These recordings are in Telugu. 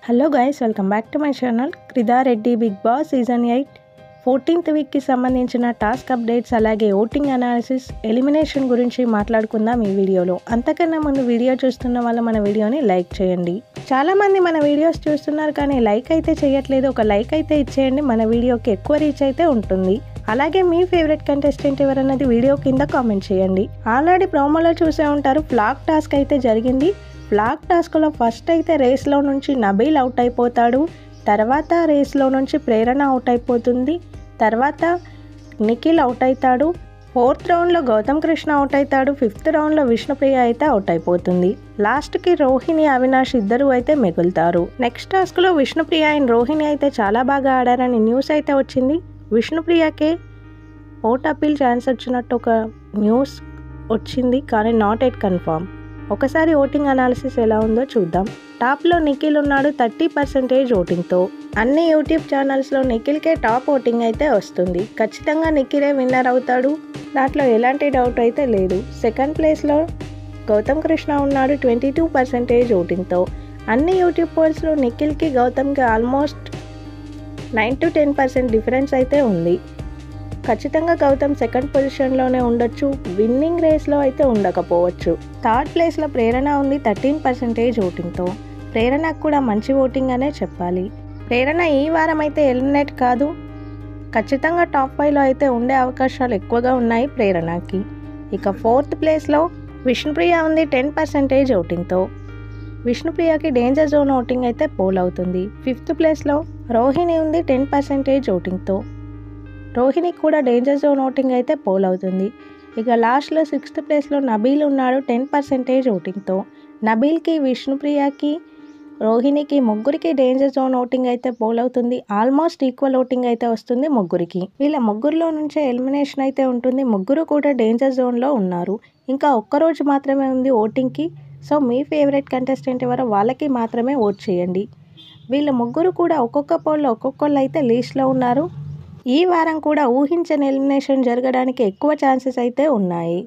Hello guys, welcome back to my channel. క్రిదారెడ్డి బిగ్ బాస్ సీజన్ 8 14th వీక్కి సంబంధించిన టాస్క్ అప్డేట్స్, అలాగే ఓటింగ్ అనాలిసిస్, ఎలిమినేషన్ గురించి మాట్లాడుకుందాం ఈ వీడియోలో. అంతకన్నా ముందు వీడియో చూస్తున్న వాళ్ళు మన వీడియోని లైక్ చేయండి. చాలామంది మన వీడియోస్ చూస్తున్నారు కానీ లైక్ అయితే చేయట్లేదు. ఒక లైక్ అయితే ఇచ్చేయండి, మన వీడియోకి ఎక్కువ రీచ్ అయితే ఉంటుంది. అలాగే మీ ఫేవరెట్ కంటెస్టెంట్ ఎవరన్నది వీడియో కింద కామెంట్ చేయండి. ఆల్రెడీ ప్రోమోలో చూసే ఉంటారు, ఫ్లాగ్ టాస్క్ అయితే జరిగింది. ఫ్లాగ్ టాస్క్లో ఫస్ట్ అయితే రేస్లో నుంచి నబీల్ అవుట్ అయిపోతాడు, తర్వాత రేస్లో నుంచి ప్రేరణ అవుట్ అయిపోతుంది, తర్వాత నిఖిల్ అవుట్ అవుతాడు, 4th రౌండ్లో గౌతమ్ కృష్ణ అవుట్ అవుతాడు, 5th రౌండ్లో విష్ణుప్రియ అయితే అవుట్ అయిపోతుంది. లాస్ట్కి రోహిణి, అవినాష్ ఇద్దరు అయితే మిగులుతారు. నెక్స్ట్ టాస్క్లో విష్ణుప్రియ అండ్ రోహిణి అయితే చాలా బాగా ఆడారని న్యూస్ అయితే వచ్చింది. విష్ణుప్రియకే ఓట్ అప్పీల్ ఛాన్స్ వచ్చినట్టు ఒక న్యూస్ వచ్చింది, కానీ నాట్ ఎట్ కన్ఫర్మ్. ఒకసారి ఓటింగ్ అనాలిసిస్ ఎలా ఉందో చూద్దాం. టాప్లో నిఖిల్ ఉన్నాడు 30% ఓటింగ్తో. అన్ని యూట్యూబ్ ఛానల్స్లో నిఖిల్కే టాప్ ఓటింగ్ అయితే వస్తుంది. ఖచ్చితంగా నిఖిలే విన్నర్ అవుతాడు, దాంట్లో ఎలాంటి డౌట్ అయితే లేదు. సెకండ్ ప్లేస్లో గౌతమ్ కృష్ణ ఉన్నాడు 22% ఓటింగ్తో. అన్ని యూట్యూబ్ పోల్స్లో నిఖిల్కి గౌతమ్కి ఆల్మోస్ట్ 9 to 10% డిఫరెన్స్ అయితే ఉంది. ఖచ్చితంగా గౌతమ్ సెకండ్ పొజిషన్లోనే ఉండొచ్చు, విన్నింగ్ రేస్లో అయితే ఉండకపోవచ్చు. థర్డ్ ప్లేస్లో ప్రేరణ ఉంది 13% ఓటింగ్తో. ప్రేరణకు కూడా మంచి ఓటింగ్ అనే చెప్పాలి. ప్రేరణ ఈ వారం అయితే ఎలిమినేట్ కాదు, ఖచ్చితంగా టాప్ 5లో అయితే ఉండే అవకాశాలు ఎక్కువగా ఉన్నాయి ప్రేరణకి. ఇక 4th ప్లేస్లో విష్ణుప్రియ ఉంది 10% ఓటింగ్తో. విష్ణుప్రియకి డేంజర్ జోన్ ఓటింగ్ అయితే పోల్ అవుతుంది. 5th ప్లేస్లో రోహిణి ఉంది 10% ఓటింగ్తో. రోహిణికి కూడా డేంజర్ జోన్ ఓటింగ్ అయితే పోల్ అవుతుంది. ఇక లాస్ట్లో 6th ప్లేస్లో నబీల్ ఉన్నాడు 10% ఓటింగ్తో. నబీల్కి, విష్ణుప్రియకి, రోహిణికి ముగ్గురికి డేంజర్ జోన్ ఓటింగ్ అయితే పోల్ అవుతుంది. ఆల్మోస్ట్ ఈక్వల్ ఓటింగ్ అయితే వస్తుంది ముగ్గురికి. వీళ్ళ ముగ్గురులో నుంచే ఎలిమినేషన్ అయితే ఉంటుంది. ముగ్గురు కూడా డేంజర్ జోన్లో ఉన్నారు. ఇంకా ఒక్కరోజు మాత్రమే ఉంది ఓటింగ్కి. సో మీ ఫేవరెట్ కంటెస్టెంట్ ఎవరో వాళ్ళకి మాత్రమే ఓట్ చేయండి. వీళ్ళ ముగ్గురు కూడా ఒక్కొక్క పోల్లో ఒక్కొక్కళ్ళు అయితే లీస్ట్లో ఉన్నారు. ఈ వారం కూడా ఊహించని ఎలిమినేషన్ జరగడానికి ఎక్కువ ఛాన్సెస్ అయితే ఉన్నాయి.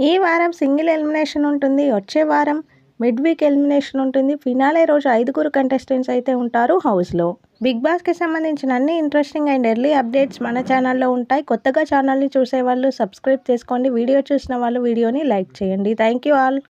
ఈ వారం సింగిల్ ఎలిమినేషన్ ఉంటుంది, వచ్చే వారం మిడ్ వీక్ ఎలిమినేషన్ ఉంటుంది. ఫినాలే రోజు 5 కంటెస్టెంట్స్ అయితే ఉంటారు హౌస్లో. బిగ్ బాస్కి సంబంధించిన అన్ని ఇంట్రెస్టింగ్ అండ్ ఎర్లీ అప్డేట్స్ మన ఛానల్లో ఉంటాయి. కొత్తగా ఛానల్ని చూసే వాళ్ళు సబ్స్క్రైబ్ చేసుకోండి. వీడియో చూసిన వాళ్ళు వీడియోని లైక్ చేయండి. Thank you all.